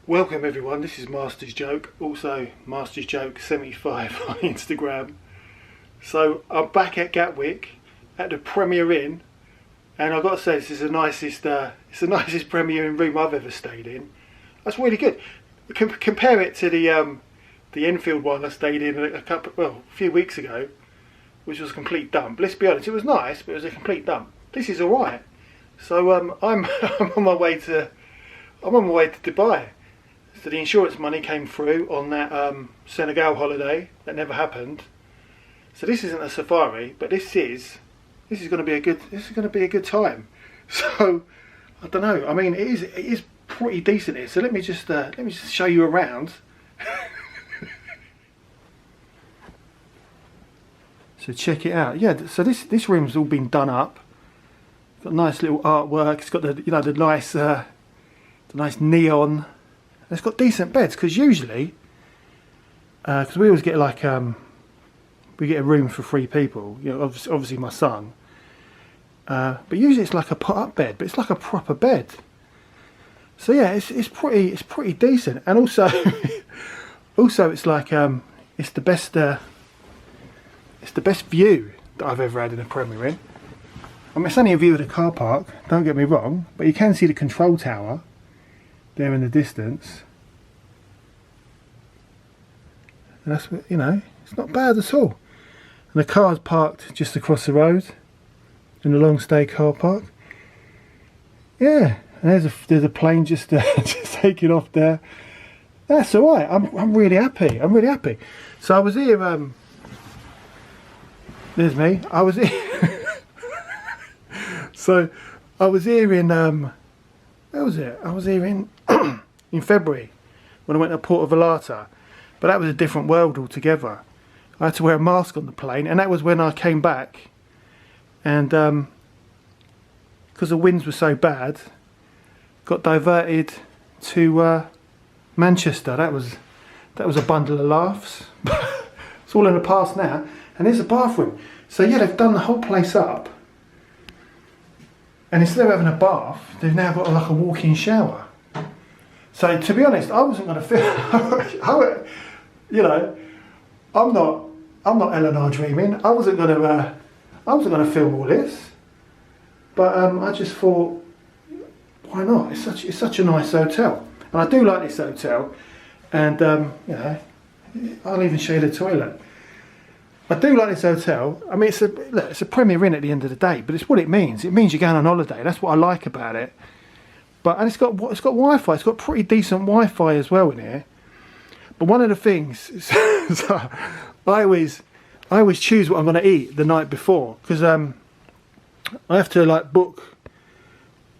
Welcome everyone, this is Master's Joke, also Master's Joke 75 on Instagram. So I'm back at Gatwick at the Premier Inn, and I've got to say this is it's the nicest Premier Inn room I've ever stayed in. That's really good. Compare it to the Enfield one I stayed in a few weeks ago, which was a complete dump. Let's be honest, it was nice, but it was a complete dump. This is alright. So I'm on my way to Dubai. So the insurance money came through on that Senegal holiday that never happened. So this isn't a safari, but this is going to be a good time. So I don't know. I mean, it is pretty decent here. So let me just show you around. So check it out. Yeah. So this room's all been done up. Got nice little artwork. It's got the nice neon. It's got decent beds, because usually, because we always get we get a room for 3 people. You know, obviously my son. But usually it's like a put-up bed, but it's like a proper bed. So yeah, it's pretty decent, and also it's like it's the best view that I've ever had in a Premier Inn. I mean, it's only a view of the car park. Don't get me wrong, but you can see the control tower there in the distance, and that's what, you know, it's not bad at all. And the car's parked just across the road in the long stay car park. Yeah, and there's a plane just just taking off there. That's all right. I'm really happy. So I was here. There's me. I was here. So I was here in where was it? I was here in in February when I went to Port of Vallarta, but that was a different world altogether. I had to wear a mask on the plane, and that was when I came back, and because the winds were so bad, got diverted to Manchester. That was a bundle of laughs. It's all in the past now, and there's a bathroom. So yeah, they've done the whole place up, and instead of having a bath, they've now got like a walk-in shower. So to be honest, I wasn't going to film. You know, I'm not Eleanor dreaming. I wasn't going to film all this. But I just thought, why not? It's such a nice hotel, and I do like this hotel. And you know, I'll even show you the toilet. I do like this hotel. I mean, it's a Premier Inn at the end of the day, but it's what it means. It means you're going on holiday. That's what I like about it. And it's got Wi-Fi. It's got pretty decent Wi-Fi as well in here. But one of the things, so I always choose what I'm going to eat the night before, because I have to book.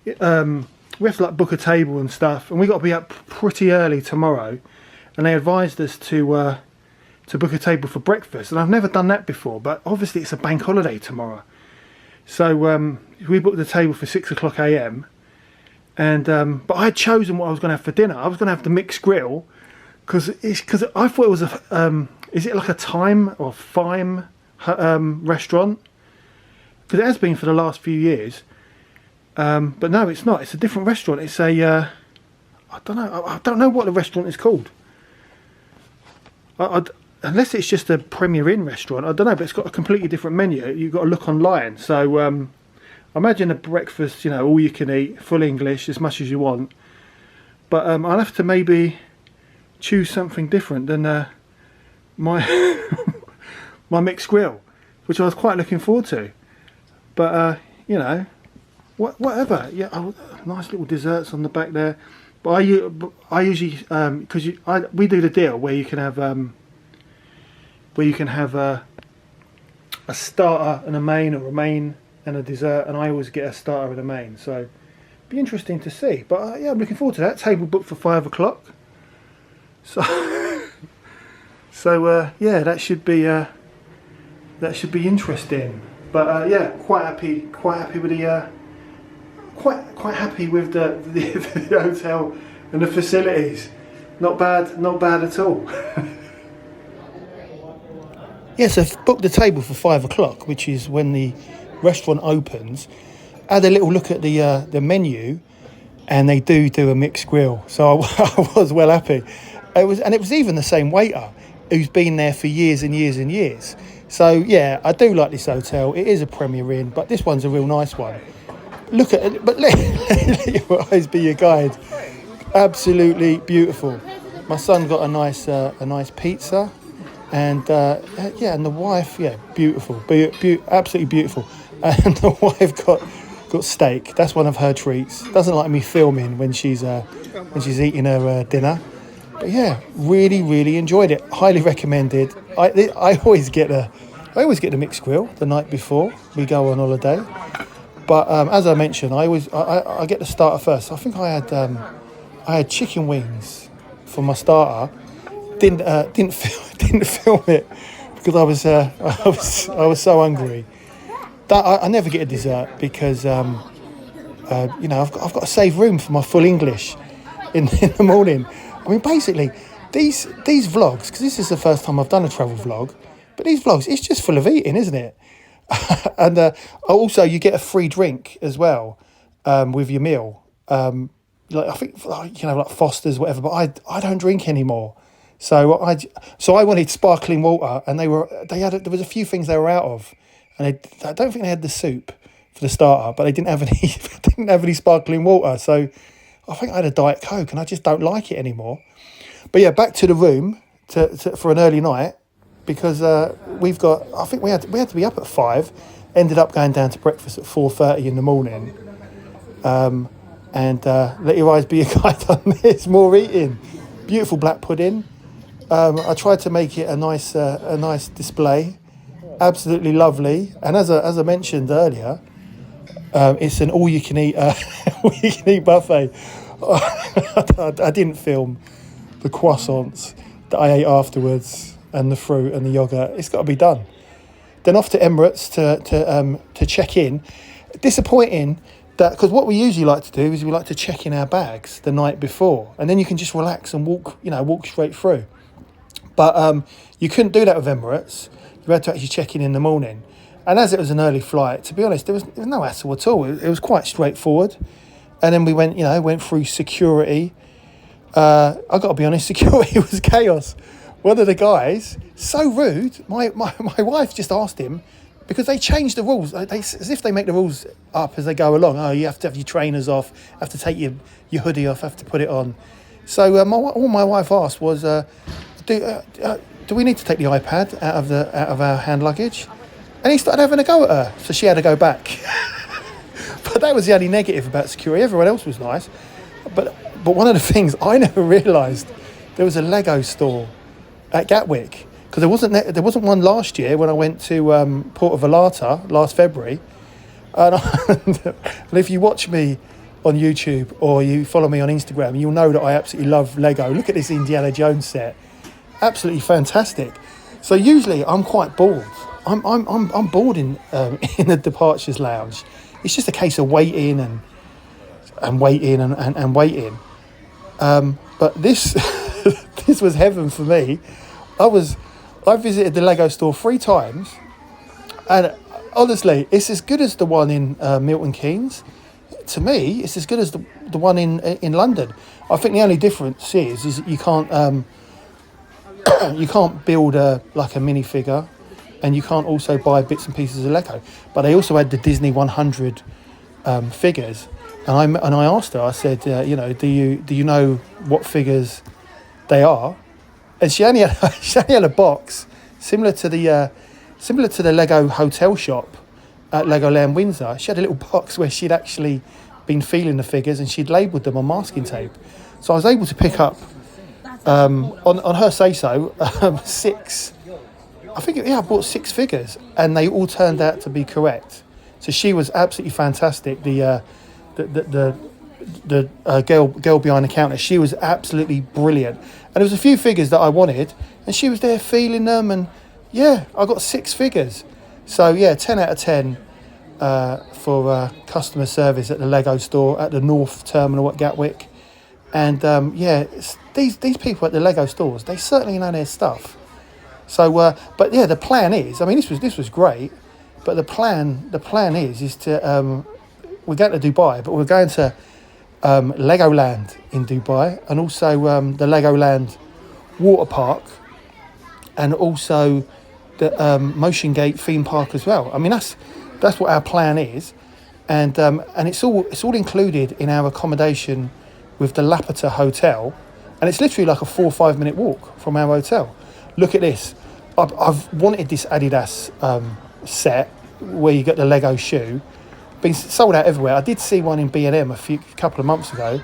We have to book a table and stuff, and we got to be up pretty early tomorrow. And they advised us to book a table for breakfast, and I've never done that before. But obviously it's a bank holiday tomorrow, so we booked the table for 6 o'clock a.m. And but I had chosen what I was going to have for dinner. I was going to have the mixed grill, because I thought it was is it like a thyme or thyme restaurant? Because it has been for the last few years. But no, it's not. It's a different restaurant. It's I don't know what the restaurant is called. Unless it's just a Premier Inn restaurant, I don't know. But it's got a completely different menu. You've got to look online. So imagine a breakfast, you know, all you can eat, full English, as much as you want. But I'll have to maybe choose something different than my my mixed grill, which I was quite looking forward to. But you know, whatever. Yeah, nice little desserts on the back there. But I usually because we do the deal where you can have a starter and a main, or a main and a dessert, and I always get a starter and a main. So it'd be interesting to see. But yeah, I'm looking forward to that. Table booked for 5 o'clock. So yeah, that should be interesting. But yeah, quite happy with the quite happy with the hotel and the facilities. Not bad at all. Yes, yeah, so I've booked the table for 5 o'clock, which is when the restaurant opens. I had a little look at the menu, and they do a mixed grill. So I was well happy. It was even the same waiter who's been there for years and years and years. So yeah, I do like this hotel. It is a Premier Inn, but this one's a real nice one. Look at it, but let your eyes be your guide. Absolutely beautiful. My son got a nice pizza, and and the wife, beautiful, absolutely beautiful. And the wife got steak. That's one of her treats. Doesn't like me filming when she's eating her dinner. But yeah, really enjoyed it. Highly recommended. I always get the mixed grill the night before we go on holiday. But as I mentioned, I get the starter first. I think I had chicken wings for my starter. Didn't film it because I was so hungry. I never get a dessert because I've got to save room for my full English in the morning. I mean, basically, these vlogs, because this is the first time I've done a travel vlog, but these vlogs, it's just full of eating, isn't it? And also, you get a free drink as well with your meal. I think like Foster's, whatever. But I don't drink anymore, so I wanted sparkling water, and there was a few things they were out of, and I don't think they had the soup for the starter, but they didn't have any sparkling water. So I think I had a Diet Coke, and I just don't like it anymore. But yeah, back to the room for an early night, because I think we had to be up at 5. Ended up going down to breakfast at 4:30 in the morning. And let your eyes be your guide on this. More eating. Beautiful black pudding. I tried to make it a nice display. Absolutely lovely. And as I mentioned earlier, it's an all-you-can-eat buffet. I didn't film the croissants that I ate afterwards, and the fruit and the yogurt. It's got to be done. Then off to Emirates to check in. Disappointing that, because what we usually like to do is we like to check in our bags the night before, and then you can just relax and walk straight through. But you couldn't do that with Emirates. You had to actually check in the morning. And as it was an early flight, to be honest, there was no hassle at all. It was quite straightforward. And then we went through security. I got to be honest, security was chaos. One of the guys, so rude. My wife just asked him, because they changed the rules. As if they make the rules up as they go along. Oh, you have to have your trainers off, have to take your hoodie off, have to put it on. So all my wife asked was, do we need to take the iPad out of our hand luggage? And he started having a go at her, so she had to go back. But that was the only negative about security. Everyone else was nice. But one of the things I never realised, there was a Lego store at Gatwick, because there wasn't one last year when I went to Porta Velata last February. And if you watch me on YouTube or you follow me on Instagram, you'll know that I absolutely love Lego. Look at this Indiana Jones set, absolutely fantastic. So usually I'm quite bored. I'm bored in the departures lounge. It's just a case of waiting and waiting and waiting. But this this was heaven for me. I visited the Lego store 3 times, and honestly, it's as good as the one in Milton Keynes. To me, it's as good as the one in London. I think the only difference is that you can't build a minifigure, and you can't also buy bits and pieces of Lego. But they also had the Disney 100 figures, and I asked her. I said, do you know what figures they are? And she only had a box similar to the Lego hotel shop at Legoland Windsor. She had a little box where she'd actually been feeling the figures, and she'd labelled them on masking tape. So I was able to pick up, on her say-so, 6. I think, I bought 6 figures, and they all turned out to be correct. So she was absolutely fantastic. The girl behind the counter, she was absolutely brilliant. And there was a few figures that I wanted, and she was there feeling them, and yeah, I got 6 figures. So yeah, 10 out of 10 for customer service at the Lego store at the North Terminal at Gatwick. And these people at the Lego stores, they certainly know their stuff. So, but yeah, the plan is, I mean, this was great, but the plan is to we're going to Dubai, but we're going to Legoland in Dubai, and also the Legoland water park, and also the Motion Gate theme park as well. I mean, that's what our plan is, and it's all included in our accommodation with the Lapita Hotel, and it's literally like a 4 or 5 minute walk from our hotel. Look at this. I've wanted this Adidas set where you get the Lego shoe. Been sold out everywhere. I did see one in B&M a couple of months ago,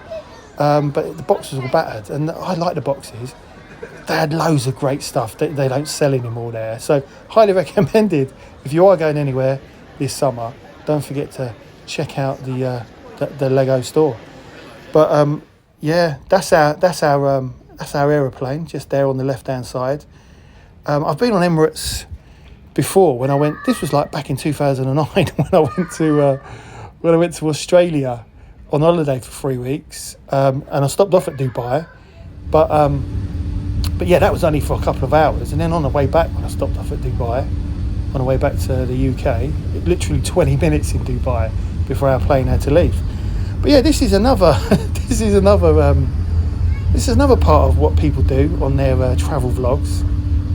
but the box was all battered, and I like the boxes. They had loads of great stuff that they don't sell anymore there. So highly recommended if you are going anywhere this summer. Don't forget to check out the Lego store. But yeah, that's our aeroplane just there on the left hand side. I've been on Emirates before when I went. This was like back in 2009 when I went to Australia on holiday for 3 weeks, and I stopped off at Dubai, but yeah, that was only for a couple of hours, and then on the way back when I stopped off at Dubai, on the way back to the UK, literally 20 minutes in Dubai before our plane had to leave. But yeah, this is another part of what people do on their travel vlogs.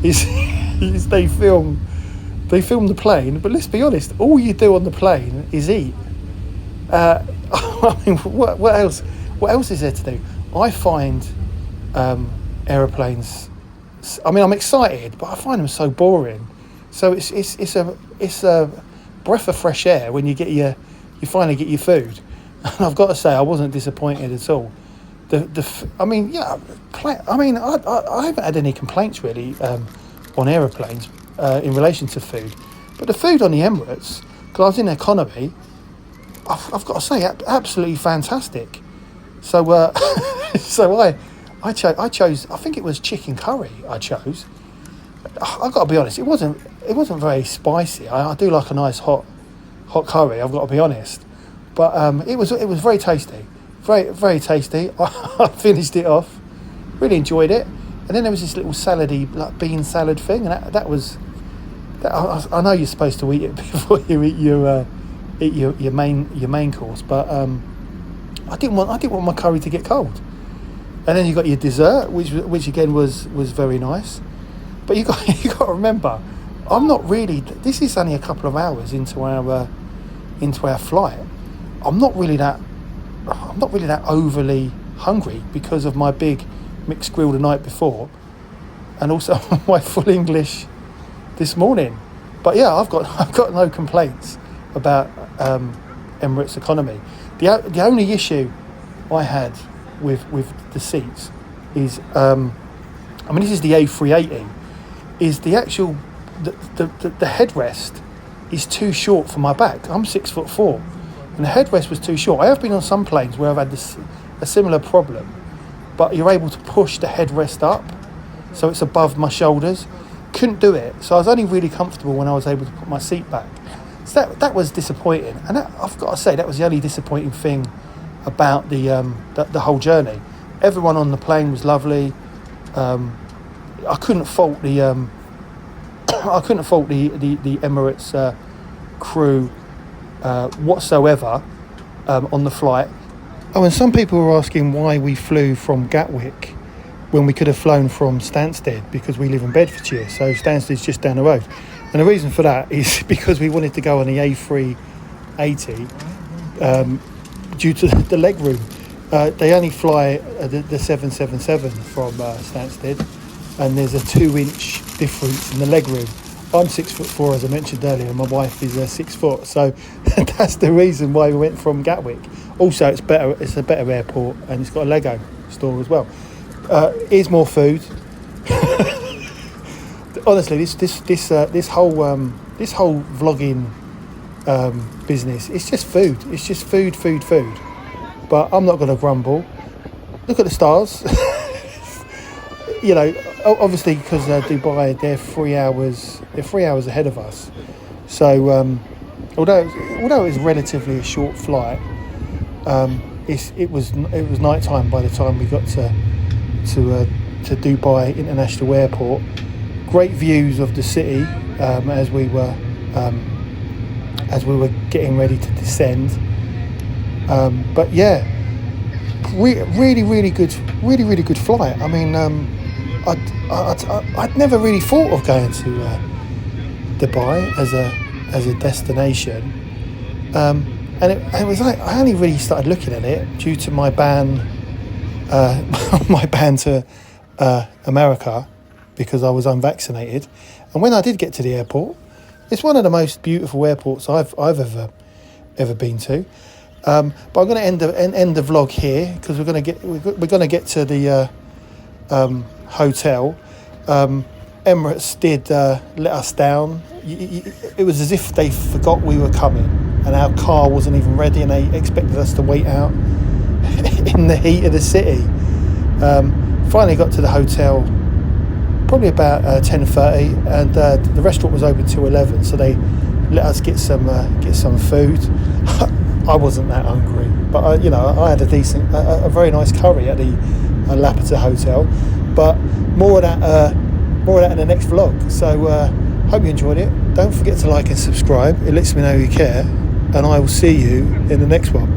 Is they film the plane, but let's be honest, all you do on the plane is eat. I mean, what else is there to do? I find aeroplanes. I mean, I'm excited, but I find them so boring. So it's a breath of fresh air when you finally get your food. And I've got to say, I wasn't disappointed at all. I haven't had any complaints really on aeroplanes in relation to food, but the food on the Emirates, because I was in economy, I've got to say, absolutely fantastic. So I chose. I think it was chicken curry. I chose. I've got to be honest. It wasn't very spicy. I do like a nice hot curry. I've got to be honest, but it was very tasty. Very, very tasty. I finished it off, really enjoyed it, and then there was this little salady, like bean salad thing, and that was. I know you're supposed to eat it before you eat your main course, but I didn't want my curry to get cold. And then you got your dessert, which again was very nice, but you got to remember, I'm not really. This is only a couple of hours into our flight. I'm not really that overly hungry because of my big mixed grill the night before, and also my full English this morning. But yeah, I've got no complaints about Emirates economy. The only issue I had with the seats is, this is the A380, is the actual the headrest is too short for my back. I'm 6'4". And the headrest was too short. I have been on some planes where I've had a similar problem, but you're able to push the headrest up so it's above my shoulders. Couldn't do it, so I was only really comfortable when I was able to put my seat back. So that was disappointing, and I've got to say that was the only disappointing thing about the whole journey. Everyone on the plane was lovely. I couldn't fault the Emirates crew whatsoever on the flight. Oh, and some people were asking why we flew from Gatwick when we could have flown from Stansted, because we live in Bedfordshire, so Stansted's just down the road. And the reason for that is because we wanted to go on the A380 due to the leg room. They only fly the 777 from Stansted, and there's a 2-inch difference in the leg room. I'm 6'4", as I mentioned earlier, and my wife is 6 foot, so that's the reason why we went from Gatwick. Also, it's a better airport, and it's got a Lego store as well. Here's more food. Honestly, this whole vlogging business, it's just food. It's just food. But I'm not going to grumble. Look at the stars. You know, obviously because Dubai, they're 3 hours ahead of us. So although it was relatively a short flight, it was night time by the time we got to Dubai International Airport. Great views of the city as we were getting ready to descend. But yeah, really good flight. I mean, I'd never really thought of going to Dubai as a destination, and it was like I only really started looking at it due to my ban to America, because I was unvaccinated. And when I did get to the airport, it's one of the most beautiful airports I've ever been to. But I'm going to end the vlog here, because we're going to get to the hotel. Emirates did let us down. It was as if they forgot we were coming, and our car wasn't even ready, and they expected us to wait out in the heat of the city. Finally got to the hotel probably about 10:30, and the restaurant was open till 11, so they let us get some food. I wasn't that hungry, but I had a very nice curry at the Lapita Hotel. But more of that in the next vlog. So hope you enjoyed it. Don't forget to like and subscribe. It lets me know you care, and I will see you in the next one.